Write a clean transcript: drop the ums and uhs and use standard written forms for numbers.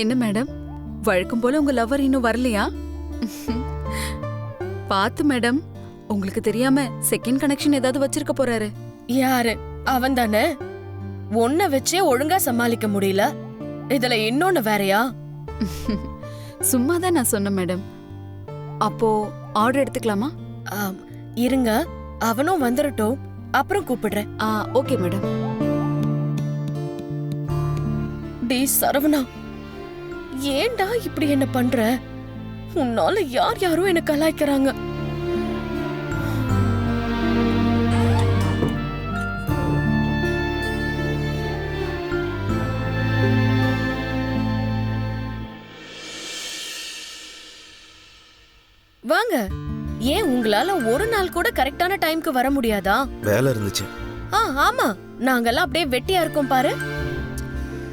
என்ன மேடம், வழக்கம் போல உங்க லவ்வர் இன்னும் வரலையா? பாத்து மேடம், உங்களுக்கு தெரியாம செகண்ட் கனெக்ஷன் ஏதாவது வச்சிருக்க போறாரு. யாரு? அவன் தானே. ஒன்ன வச்சே ஒழுங்கா சமாளிக்க முடியல, இதுல இன்னொன்னு வேறயா? சும்மாதான் நான் சொன்னேன் மேடம். அப்போ ஆர்டர் எடுத்துக்கலாமா? இருங்க, அவனும் வந்துடட்டும், அப்புறம் கூப்பிடுறேன். Okay madam. டேய் சரவணா, ஏன்டா இப்படி என்ன பண்ற? உன்னால யார் யாரும் என்ன கலாய்க்கறாங்க. வாங்க. ஏன் உங்களால ஒரு நாள் கூட கரெக்டான டைம்க்கு வர முடியாதா? வேலை இருந்துச்சு. ஆமா, நாங்கெல்லாம் அப்படியே வெட்டியா இருக்கோம் பாரு.